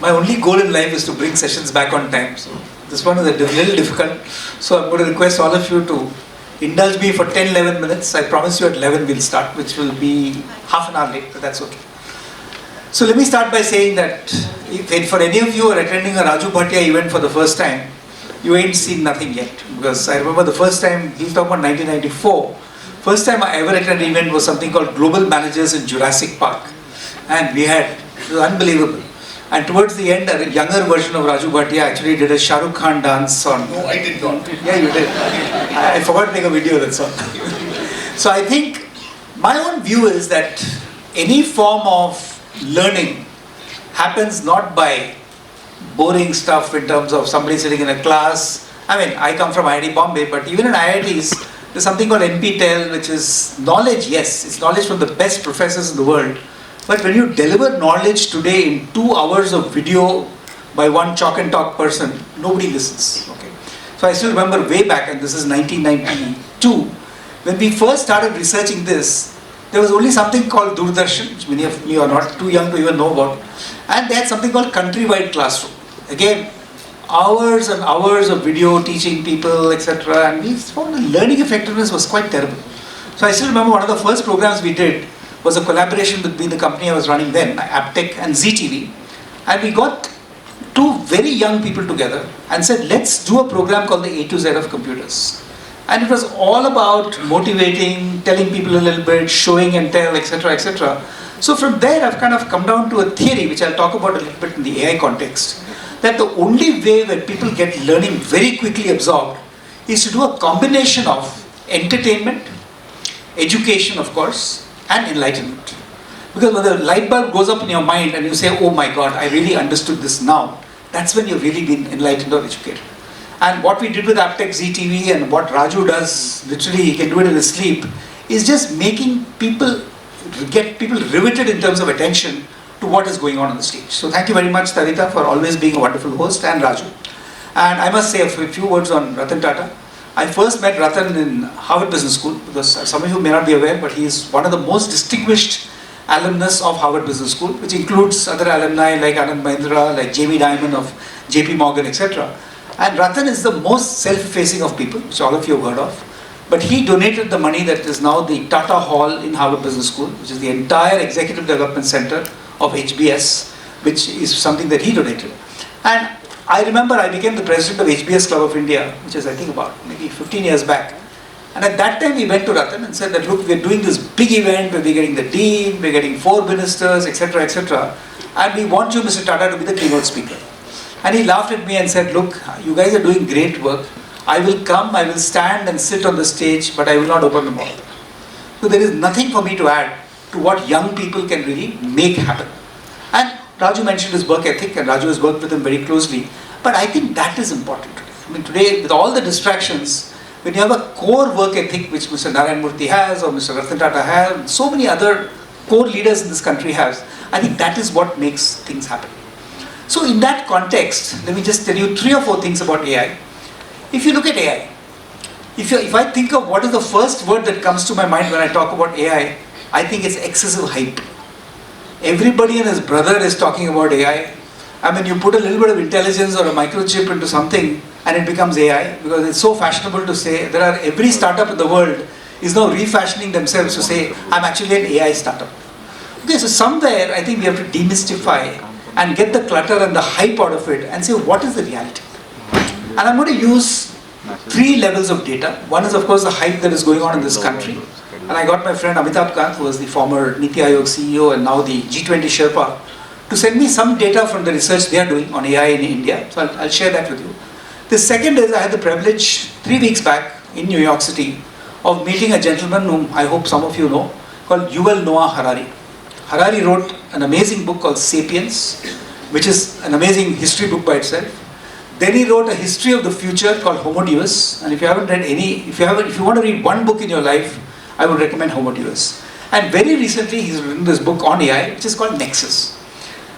My only goal in life is to bring sessions back on time. So this one is a little difficult. So I'm going to request all of you to indulge me for 10-11 minutes. I promise you at 11 we'll start, which will be half an hour late, but that's okay. So let me start by saying that if for any of you who are attending a Raju Bhatia event for the first time, you ain't seen nothing yet. Because I remember the first time, he's talking about 1994, first time I ever attended an event was something called Global Managers in Jurassic Park. And it was unbelievable. And towards the end, a younger version of Raju Bhatia actually did a Shah Rukh Khan dance on... No, I did not. Yeah, you did. I forgot to make a video, that's all. So I think my own view is that any form of learning happens not by boring stuff in terms of somebody sitting in a class. I mean, I come from IIT Bombay, but even in IITs, there's something called NPTEL, which is knowledge, yes, it's knowledge from the best professors in the world. But when you deliver knowledge today in 2 hours of video by one chalk and talk person, nobody listens. Okay. So I still remember way back, and this is 1992, when we first started researching this, there was only something called Doordarshan, which many of you are not too young to even know about, and they had something called countrywide classroom. Again, hours and hours of video teaching people, etc. And we found the learning effectiveness was quite terrible. So I still remember one of the first programs we did was a collaboration between the company I was running then, Aptech and ZTV. And we got 2 very young people together and said, let's do a program called the A to Z of computers. And it was all about motivating, telling people a little bit, showing and tell, etc., etc. So from there, I've kind of come down to a theory, which I'll talk about a little bit in the AI context, that the only way when people get learning very quickly absorbed is to do a combination of entertainment, education, of course, and enlightenment. Because when the light bulb goes up in your mind and you say, oh my God, I really understood this now, that's when you've really been enlightened or educated. And what we did with Aptech ZTV and what Raju does, literally he can do it in his sleep, is just making people, get people riveted in terms of attention to what is going on the stage. So thank you very much, Tarita, for always being a wonderful host, and Raju. And I must say a few words on Ratan Tata. I first met Ratan in Harvard Business School, because some of you may not be aware, but he is one of the most distinguished alumnus of Harvard Business School, which includes other alumni like Anand Mahindra, like Jamie Dimon of JP Morgan, etc. And Ratan is the most self-effacing of people, which all of you have heard of. But he donated the money that is now the Tata Hall in Harvard Business School, which is the entire Executive Development Center of HBS, which is something that he donated. And I remember I became the president of HBS Club of India, which is I think about maybe 15 years back. And at that time we went to Ratan and said that, look, we're doing this big event where we're getting the dean, we're getting 4 ministers, etc., etc. And we want you, Mr. Tata, to be the keynote speaker. And he laughed at me and said, look, you guys are doing great work. I will come, I will stand and sit on the stage, but I will not open the mouth. So there is nothing for me to add to what young people can really make happen. And Raju mentioned his work ethic, and Raju has worked with him very closely. But I think that is important today. I mean, today, with all the distractions, when you have a core work ethic, which Mr. Narayan Murthy has, or Mr. Ratan Tata has, and so many other core leaders in this country has, I think that is what makes things happen. So in that context, let me just tell you 3 or 4 things about AI. If you look at AI, if I think of what is the first word that comes to my mind when I talk about AI, I think it's excessive hype. Everybody and his brother is talking about AI. I mean, you put a little bit of intelligence or a microchip into something and it becomes AI, because it's so fashionable to say, every startup in the world is now refashioning themselves to say, I'm actually an AI startup. Okay, so somewhere I think we have to demystify and get the clutter and the hype out of it and say, what is the reality? And I'm going to use 3 levels of data. One is, of course, the hype that is going on in this country. And I got my friend Amitabh Kant, who was the former Niti Aayog CEO and now the G20 Sherpa, to send me some data from the research they are doing on AI in India. So I'll share that with you. The second is, I had the privilege 3 weeks back in New York City of meeting a gentleman whom I hope some of you know, called Yuval Noah Harari. Harari wrote an amazing book called Sapiens, which is an amazing history book by itself. Then he wrote a history of the future called Homo Deus. And if you haven't read if you want to read one book in your life, I would recommend Homo Deus. And very recently, he's written this book on AI, which is called Nexus.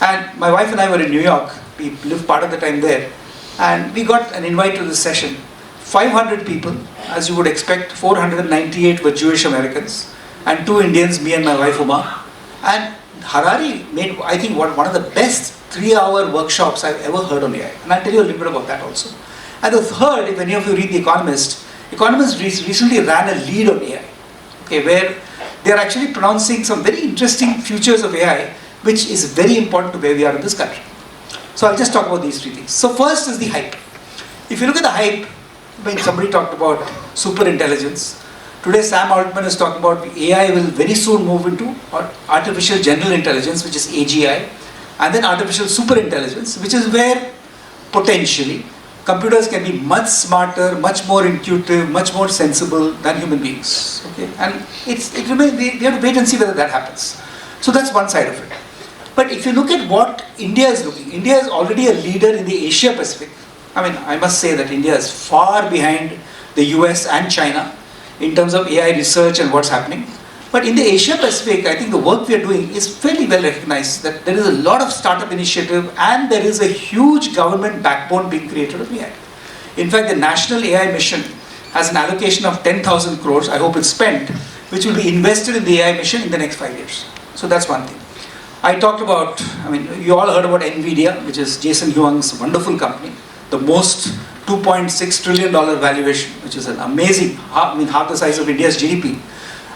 And my wife and I were in New York. We lived part of the time there. And we got an invite to this session. 500 people, as you would expect. 498 were Jewish Americans, and 2 Indians, me and my wife Uma. And Harari made, I think, one of the best 3-hour workshops I've ever heard on AI. And I'll tell you a little bit about that also. And the third, if any of you read The Economist, Economist recently ran a lead on AI, okay, where they're actually pronouncing some very interesting futures of AI, which is very important to where we are in this country. So I'll just talk about these three things. So first is the hype. If you look at the hype, when somebody talked about super intelligence, today Sam Altman is talking about AI will very soon move into artificial general intelligence, which is AGI, and then artificial super intelligence, which is where potentially computers can be much smarter, much more intuitive, much more sensible than human beings. Okay, and it remains. We have to wait and see whether that happens. So that's one side of it. But if you look at what India is looking, India is already a leader in the Asia Pacific. I mean, I must say that India is far behind the US and China in terms of AI research and what's happening. But in the Asia Pacific, I think the work we are doing is fairly well recognized, that there is a lot of startup initiative and there is a huge government backbone being created of AI. In fact, the National AI Mission has an allocation of 10,000 crores, I hope it's spent, which will be invested in the AI mission in the next 5 years. So that's one thing. I talked about, I mean, you all heard about NVIDIA, which is Jason Huang's wonderful company, the most $2.6 trillion valuation, which is an amazing, half the size of India's GDP.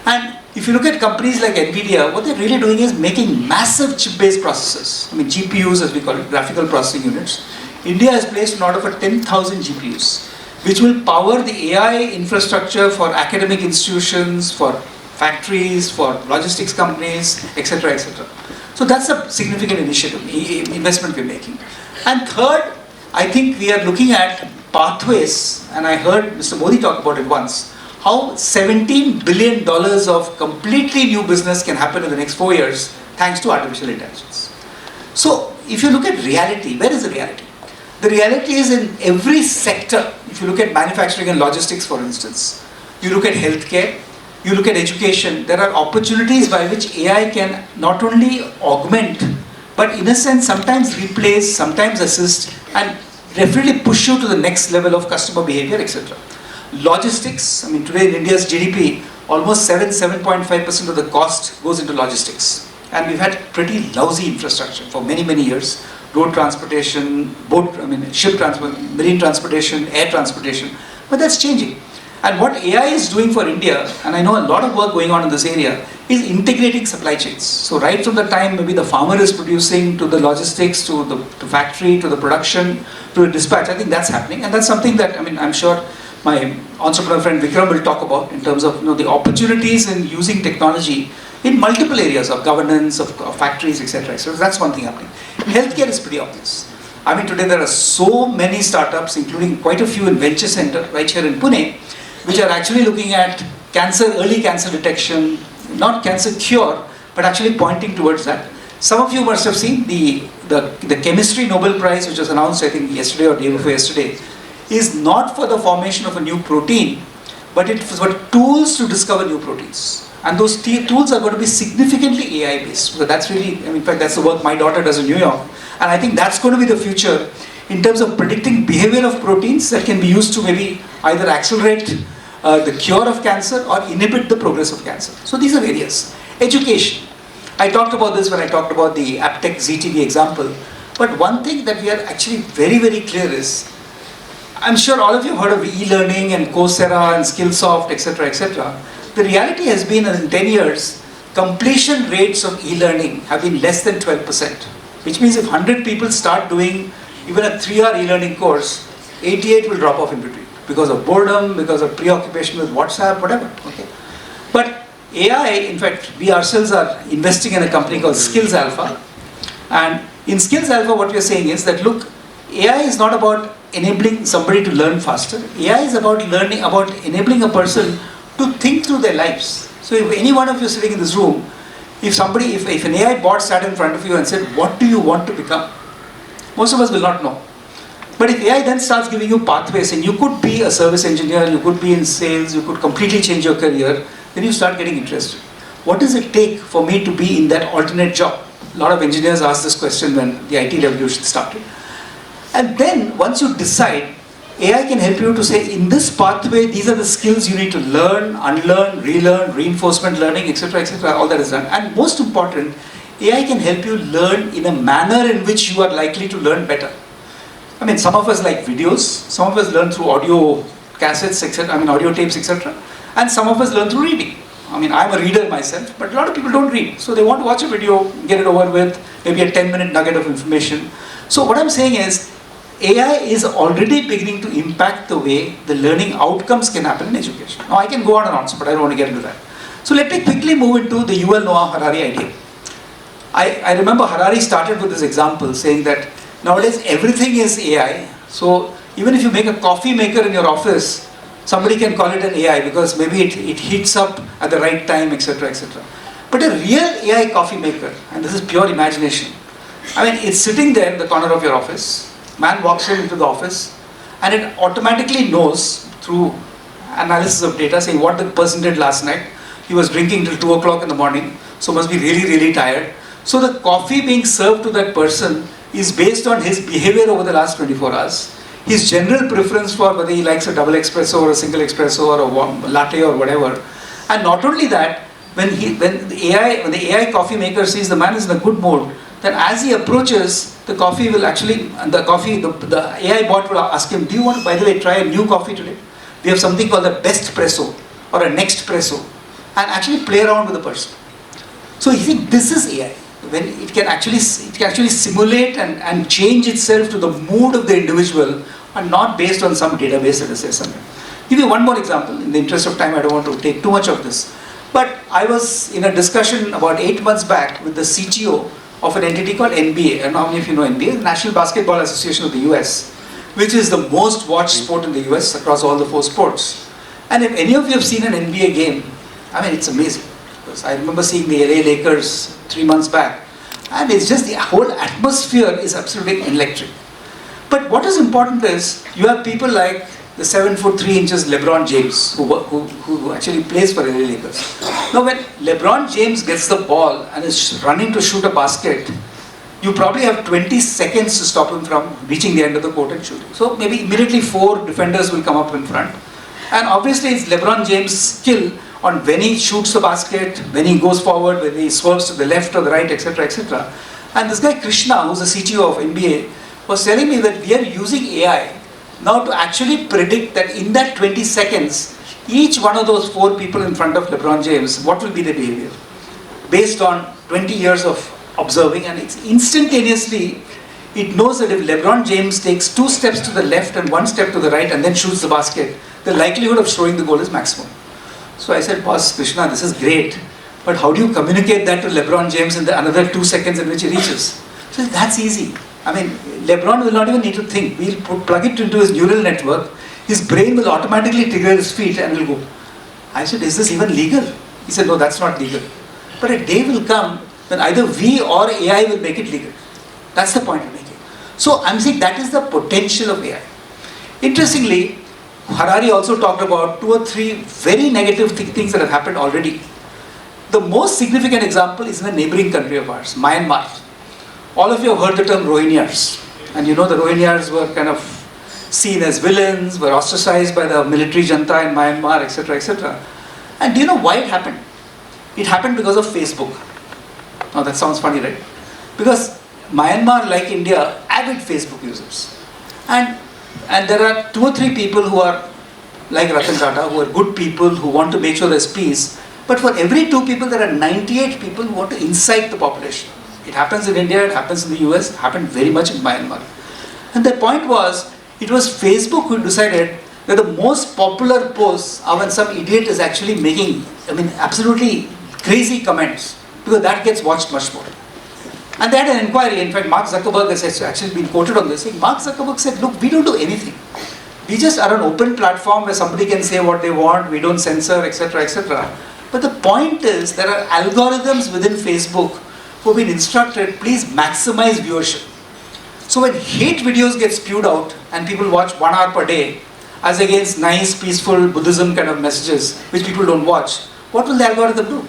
And if you look at companies like NVIDIA, what they're really doing is making massive chip-based processors. I mean, GPUs, as we call it, graphical processing units. India has placed an order for 10,000 GPUs, which will power the AI infrastructure for academic institutions, for factories, for logistics companies, etc., etc. So that's a significant initiative, investment we're making. And third, I think we are looking at pathways, and I heard Mr. Modi talk about it once, how $17 billion of completely new business can happen in the next 4 years thanks to artificial intelligence. So if you look at reality, where is the reality? The reality is in every sector. If you look at manufacturing and logistics, for instance, you look at healthcare, you look at education, there are opportunities by which AI can not only augment, but in a sense sometimes replace, sometimes assist, and definitely push you to the next level of customer behavior, etc. Logistics, I mean today in India's GDP, almost 7.5% of the cost goes into logistics. And we've had pretty lousy infrastructure for many, many years. Road transportation, ship transport, marine transportation, air transportation, but that's changing. And what AI is doing for India, and I know a lot of work going on in this area, is integrating supply chains. So right from the time maybe the farmer is producing, to the logistics, to the factory, to the production, to the dispatch, I think that's happening. And that's something that, I mean, I'm sure my entrepreneur friend Vikram will talk about in terms of the opportunities in using technology in multiple areas of governance, of factories, etc. So that's one thing happening. Healthcare is pretty obvious. I mean, today there are so many startups, including quite a few in Venture Center right here in Pune, which are actually looking at cancer, early cancer detection, not cancer cure, but actually pointing towards that. Some of you must have seen the Chemistry Nobel Prize, which was announced, I think, yesterday or day before yesterday, is not for the formation of a new protein, but it's for tools to discover new proteins. And those tools are going to be significantly AI based. So that's really, I mean, in fact, that's the work my daughter does in New York. And I think that's going to be the future in terms of predicting behavior of proteins that can be used to maybe either accelerate the cure of cancer or inhibit the progress of cancer. So these are areas. Education. I talked about this when I talked about the AppTech ZTV example. But one thing that we are actually very, very clear is, I'm sure all of you have heard of e-learning and Coursera and Skillsoft, etc., etc. The reality has been that in 10 years, completion rates of e-learning have been less than 12%. Which means if 100 people start doing even a 3-hour e-learning course, 88 will drop off in between because of boredom, because of preoccupation with WhatsApp, whatever. Okay. But AI, in fact, we ourselves are investing in a company called Skills Alpha. And in Skills Alpha, what we are saying is that, look, AI is not about enabling somebody to learn faster. AI is about enabling a person to think through their lives. So if any one of you sitting in this room, if an AI bot sat in front of you and said, what do you want to become? Most of us will not know. But if AI then starts giving you pathways, and you could be a service engineer, you could be in sales, you could completely change your career, then you start getting interested. What does it take for me to be in that alternate job? A lot of engineers asked this question when the IT revolution started. And then once you decide, AI can help you to say, in this pathway, these are the skills you need to learn, unlearn, relearn, reinforcement learning, etc., etc., all that is done. And most important, AI can help you learn in a manner in which you are likely to learn better. I mean, some of us like videos, some of us learn through audio cassettes, etc. I mean, audio tapes, etc. And some of us learn through reading. I mean, I'm a reader myself, but a lot of people don't read. So they want to watch a video, get it over with, maybe a 10-minute nugget of information. So what I'm saying is, AI is already beginning to impact the way the learning outcomes can happen in education. Now I can go on and on, but I don't want to get into that. So let me quickly move into the Yuval Noah Harari idea. I remember Harari started with this example saying that nowadays everything is AI. So even if you make a coffee maker in your office, somebody can call it an AI because maybe it heats up at the right time, etc., etc. But a real AI coffee maker, and this is pure imagination, I mean, it's sitting there in the corner of your office, man walks into the office, and it automatically knows through analysis of data, saying what the person did last night. He was drinking till 2 o'clock in the morning, so must be really, really tired. So the coffee being served to that person is based on his behavior over the last 24 hours. His general preference for whether he likes a double espresso or a single espresso or a warm latte or whatever. And not only that, when the AI coffee maker sees the man is in a good mood, then as he approaches, the coffee will actually, the AI bot will ask him, do you want to, by the way, try a new coffee today? We have something called the best presso or a next presso, and actually play around with the person. So you think this is AI. When it can actually simulate and change itself to the mood of the individual and not based on some database that says something. Give you one more example. In the interest of time, I don't want to take too much of this. But I was in a discussion about 8 months back with the CTO of an entity called NBA. I don't know how many of you know NBA, the National Basketball Association of the US, which is the most watched sport in the US across all the 4 sports. And if any of you have seen an NBA game, I mean, it's amazing. Because I remember seeing the LA Lakers 3 months back, and it's just the whole atmosphere is absolutely electric. But what is important is you have people like the 7'3" LeBron James who actually plays for LA Lakers. Now when LeBron James gets the ball and is running to shoot a basket, you probably have 20 seconds to stop him from reaching the end of the court and shooting. So maybe immediately 4 defenders will come up in front. And obviously it's LeBron James' skill on when he shoots the basket, when he goes forward, when he swerves to the left or the right, etc., etc. And this guy Krishna, who's the CTO of NBA, was telling me that we are using AI now to actually predict that in that 20 seconds, each one of those 4 people in front of LeBron James, what will be their behavior? Based on 20 years of observing, and it's instantaneously, it knows that if LeBron James takes 2 steps to the left and 1 step to the right and then shoots the basket, the likelihood of scoring the goal is maximum. So I said, boss, Krishna, this is great, but how do you communicate that to LeBron James in the another 2 seconds in which he reaches? So that's easy. I mean, LeBron will not even need to think. We'll plug it into his neural network. His brain will automatically trigger his feet and will go. I said, is this even legal? He said, no, that's not legal. But a day will come when either we or AI will make it legal. That's the point I'm making. So I'm saying that is the potential of AI. Interestingly, Harari also talked about 2 or 3 very negative things that have happened already. The most significant example is in a neighboring country of ours, Myanmar. All of you have heard the term Rohingyas. And you know the Rohingyas were kind of seen as villains, were ostracized by the military junta in Myanmar, etc., etc. And do you know why it happened? It happened because of Facebook. Now that sounds funny, right? Because Myanmar, like India, avid Facebook users. And there are 2 or 3 people who are like Ratan Tata, who are good people, who want to make sure there's peace. But for every 2 people, there are 98 people who want to incite the population. It happens in India, it happens in the US, it happened very much in Myanmar. And the point was, it was Facebook who decided that the most popular posts are when some idiot is actually making, absolutely crazy comments, because that gets watched much more. And they had an inquiry. In fact, Mark Zuckerberg has actually been quoted on this. Mark Zuckerberg said, look, we don't do anything. We just are an open platform where somebody can say what they want, we don't censor, etc., etc. But the point is, there are algorithms within Facebook who have been instructed, please maximize viewership. So when hate videos get spewed out and people watch 1 hour per day, as against nice, peaceful Buddhism kind of messages, which people don't watch, what will the algorithm do?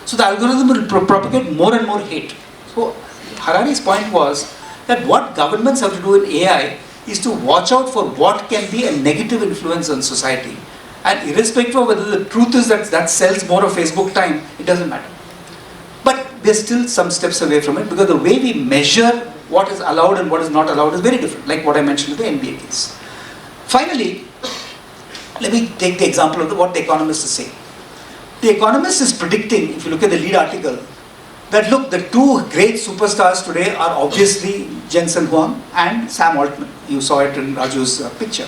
So the algorithm will propagate more and more hate. So Harari's point was that what governments have to do in AI is to watch out for what can be a negative influence on society. And irrespective of whether the truth is that sells more of Facebook time, it doesn't matter. But we're still some steps away from it, because the way we measure what is allowed and what is not allowed is very different, like what I mentioned with the NBA case. Finally, let me take the example of what the Economist is saying. The Economist is predicting, if you look at the lead article, that look, the two great superstars today are obviously Jensen Huang and Sam Altman. You saw it in Raju's picture.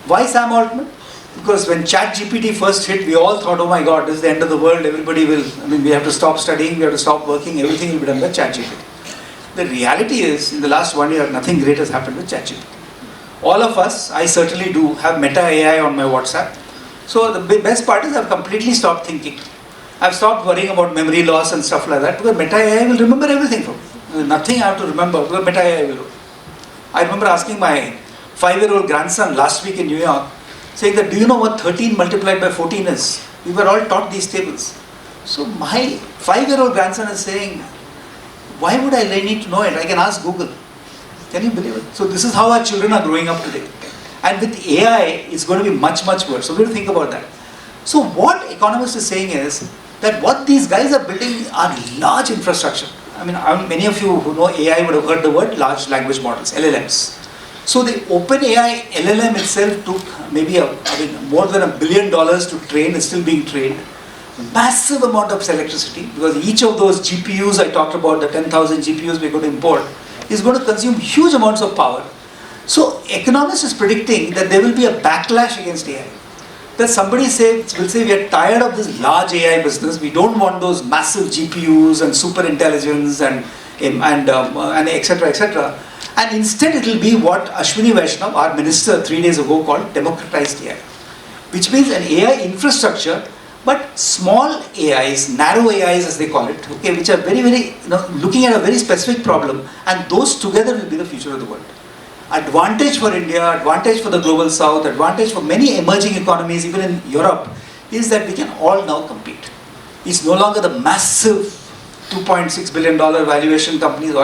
Why Sam Altman? Because when ChatGPT first hit, we all thought, oh my God, this is the end of the world, everybody will, we have to stop studying, we have to stop working, everything will be done by ChatGPT. The reality is, in the last 1 year, nothing great has happened with ChatGPT. All of us, I certainly do, have Meta AI on my WhatsApp. So the best part is I've completely stopped thinking. I've stopped worrying about memory loss and stuff like that, because Meta AI will remember everything from me. There's nothing I have to remember, because Meta AI will do. I remember asking my 5-year-old grandson last week in New York, saying that, do you know what 13 multiplied by 14 is? We were all taught these tables. So my 5-year-old grandson is saying, why would I need to know it? I can ask Google. Can you believe it? So this is how our children are growing up today. And with AI, it's going to be much, much worse. So we have to think about that. So what Economist is saying is that what these guys are building are large infrastructure. Many of you who know AI would have heard the word large language models, LLMs. So the OpenAI LLM itself took maybe more than $1 billion to train. It's still being trained. Massive amount of electricity, because each of those GPUs I talked about, the 10,000 GPUs we're going to import, is going to consume huge amounts of power. So Economist is predicting that there will be a backlash against AI. That somebody will say we are tired of this large AI business. We don't want those massive GPUs and super intelligence and etc. etc. And instead it will be what Ashwini Vaishnav, our minister 3 days ago, called democratized AI, which means an AI infrastructure, but small AIs, narrow AIs as they call it, okay, which are very, very, looking at a very specific problem, and those together will be the future of the world. Advantage for India, advantage for the global south, advantage for many emerging economies, even in Europe, is that we can all now compete. It's no longer the massive $2.6 billion valuation companies,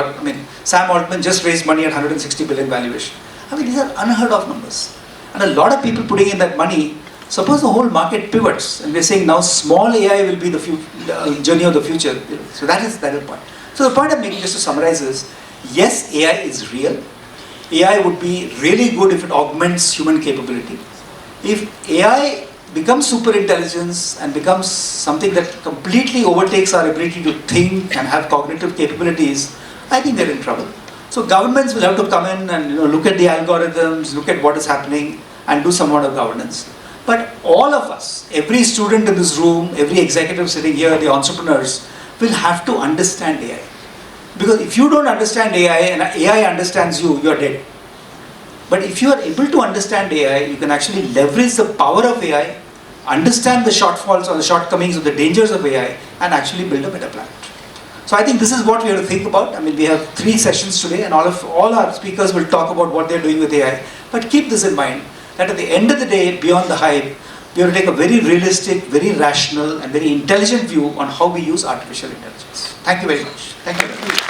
Sam Altman just raised money at $160 billion valuation. These are unheard of numbers. And a lot of people putting in that money. Suppose the whole market pivots and we're saying now small AI will be the journey of the future. So that is the point. So the point I'm making, just to summarize, is yes, AI is real. AI would be really good if it augments human capability. If AI becomes super intelligence and becomes something that completely overtakes our ability to think and have cognitive capabilities, I think they're in trouble. So governments will have to come in and look at the algorithms, look at what is happening, and do somewhat of governance. But all of us, every student in this room, every executive sitting here, the entrepreneurs, will have to understand AI. Because if you don't understand AI and AI understands you, you're dead. But if you are able to understand AI, you can actually leverage the power of AI, understand the shortfalls or the shortcomings or the dangers of AI, and actually build a better planet. So I think this is what we have to think about. We have 3 sessions today, and all our speakers will talk about what they're doing with AI. But keep this in mind, that at the end of the day, beyond the hype, we have to take a very realistic, very rational, and very intelligent view on how we use artificial intelligence. Thank you very much. Thank you very much.